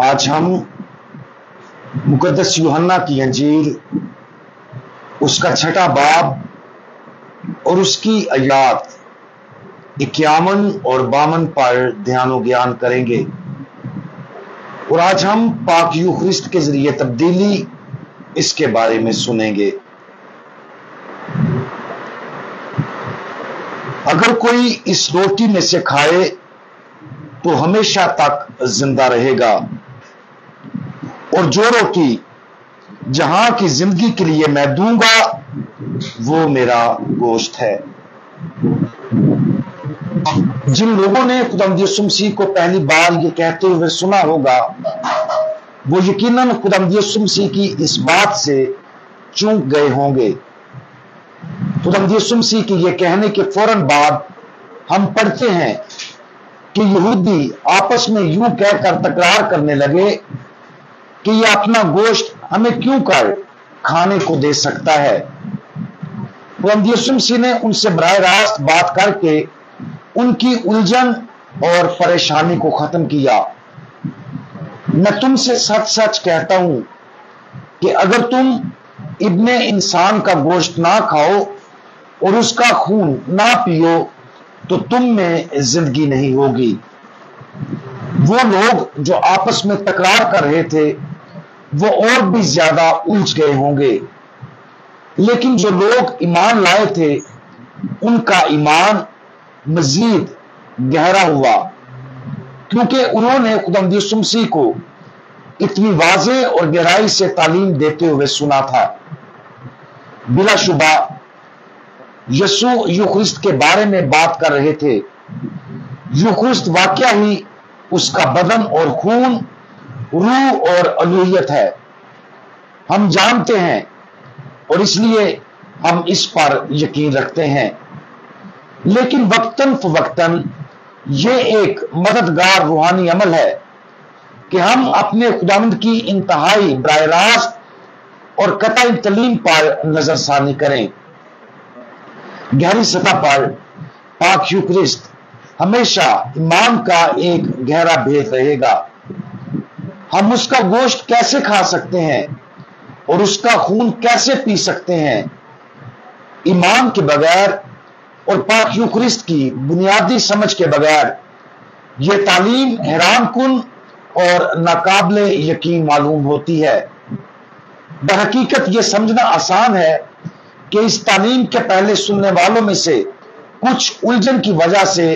آج ہم مقدس یوحنا کی انجیل اس کا 6واں باب اور اس کی آیات 51 اور 52 پر دھیان و گیان کریں گے، اور آج ہم پاک یوخرسٹ کے ذریعے تبدیلی اس کے بارے میں سنیں گے۔ اگر کوئی اس روٹی میں سے کھائے تو ہمیشہ تک زندہ رہے گا، اور جو روٹی جہاں کی زندگی کے لیے میں دوں گا وہ میرا گوشت ہے۔ جن لوگوں نے خداوند یسوع مسیح کو پہلی بار یہ کہتے ہوئے سنا ہوگا، وہ یقیناً خداوند یسوع مسیح کی اس بات سے چونک گئے ہوں گے۔ خداوند یسوع مسیح کے یہ کہنے کے فوراً بعد ہم پڑھتے ہیں کہ یہودی آپس میں یوں کہہ کر تکرار کرنے لگے کہ یہ اپنا گوشت ہمیں کیوں کر کھانے کو دے سکتا ہے۔ خداوند یسوع مسیح نے ان سے براہ راست بات کر کے ان کی الجھن اور پریشانی کو ختم کیا۔ میں تم سے سچ سچ کہتا ہوں کہ اگر تم ابن انسان کا گوشت نہ کھاؤ اور اس کا خون نہ پیو تو تم میں زندگی نہیں ہوگی۔ وہ لوگ جو آپس میں تکرار کر رہے تھے وہ اور بھی زیادہ الجھ گئے ہوں گے، لیکن جو لوگ ایمان لائے تھے ان کا ایمان مزید گہرا ہوا، کیونکہ انہوں نے خداوند یسوع مسیح کو اتنی واضح اور گہرائی سے تعلیم دیتے ہوئے سنا تھا۔ بلا شبہ یسوع یوخرسٹ کے بارے میں بات کر رہے تھے۔ یوخرسٹ واقعہ ہی اس کا بدن اور خون، روح اور الوہیت ہے۔ ہم جانتے ہیں اور اس لیے ہم اس پر یقین رکھتے ہیں، لیکن وقتاً فوقتاً یہ ایک مددگار روحانی عمل ہے کہ ہم اپنے خداوند کی انتہائی براہ راست اور قطعی تعلیم پر نظر ثانی کریں۔ گہری سطح پر پاک یوخرسٹ ہمیشہ ایمان کا ایک گہرا بھید رہے گا۔ ہم اس کا گوشت کیسے کھا سکتے ہیں اور اس کا خون کیسے پی سکتے ہیں؟ ایمان کے بغیر اور پاک یوخرسٹ کی بنیادی سمجھ کے بغیر یہ تعلیم حیران کن اور ناقابل یقین معلوم ہوتی ہے۔ درحقیقت یہ سمجھنا آسان ہے کہ اس تعلیم کے پہلے سننے والوں میں سے کچھ الجھن کی وجہ سے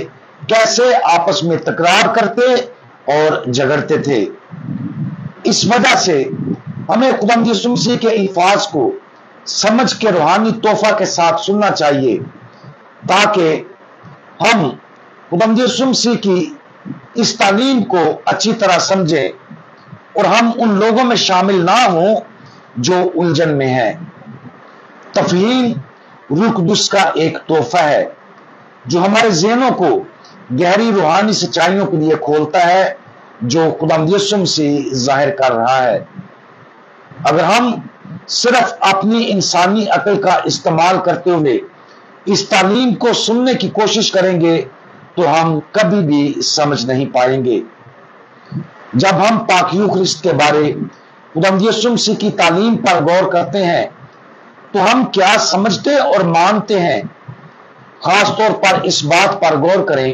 کیسے آپس میں تکرار کرتے اور جھگڑتے تھے۔ اس وجہ سے ہمیں خداوند یسوع مسیح کے الفاظ کو سمجھ کے روحانی تحفہ کے ساتھ سننا چاہیے، تاکہ ہم خداوند یسوع مسیح کی اس تعلیم کو اچھی طرح سمجھیں اور ہم ان لوگوں میں شامل نہ ہوں جو الجھن میں ہیں۔ تفہیم روح القدس کا ایک تحفہ ہے جو ہمارے ذہنوں کو گہری روحانی سچائیوں کے لیے کھولتا ہے جو خداوند یسوع مسیح ظاہر کر رہا ہے۔ اگر ہم صرف اپنی انسانی عقل کا استعمال کرتے ہوئے اس تعلیم کو سننے کی کوشش کریں گے تو ہم کبھی بھی سمجھ نہیں پائیں گے۔ جب ہم پاک یوخرسٹ کے بارے خداوند یسوع مسیح کی تعلیم پر غور کرتے ہیں تو ہم کیا سمجھتے اور مانتے ہیں؟ خاص طور پر اس بات پر غور کریں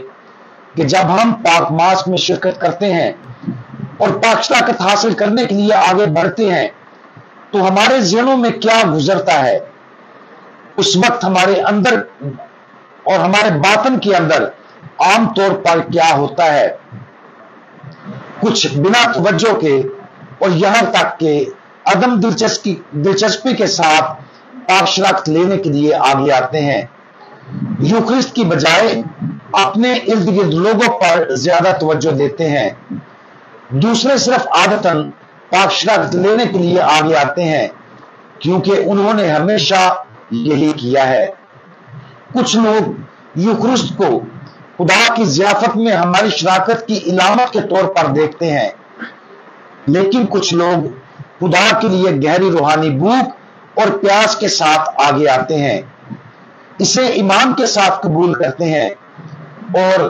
کہ جب ہم پاک ماس میں شرکت کرتے ہیں اور پاک شراکت حاصل کرنے کے لیے آگے بڑھتے ہیں تو ہمارے ذہنوں میں کیا گزرتا ہے؟ اس وقت ہمارے اندر اور ہمارے باطن کے اندر عام طور پر کیا ہوتا ہے؟ کچھ بنا توجہ کے اور یہاں تک کہ عدم دلچسپی کے ساتھ پاک شراکت لینے کے لیے آگے آتے ہیں۔ یوخرسٹ کی بجائے اپنے ارد گرد لوگوں پر زیادہ توجہ دیتے ہیں۔ دوسرے صرف عادتاً پاک شراکت لینے کے لیے آگے آتے ہیں کیونکہ انہوں نے ہمیشہ یہی کیا ہے۔ کچھ لوگ یوخرسٹ کو خدا کی ضیافت میں ہماری شراکت کی علامت کے طور پر دیکھتے ہیں، لیکن کچھ لوگ خدا کے لیے گہری روحانی بھوک اور پیاس کے ساتھ آگے آتے ہیں، اسے ایمان کے ساتھ قبول کرتے ہیں اور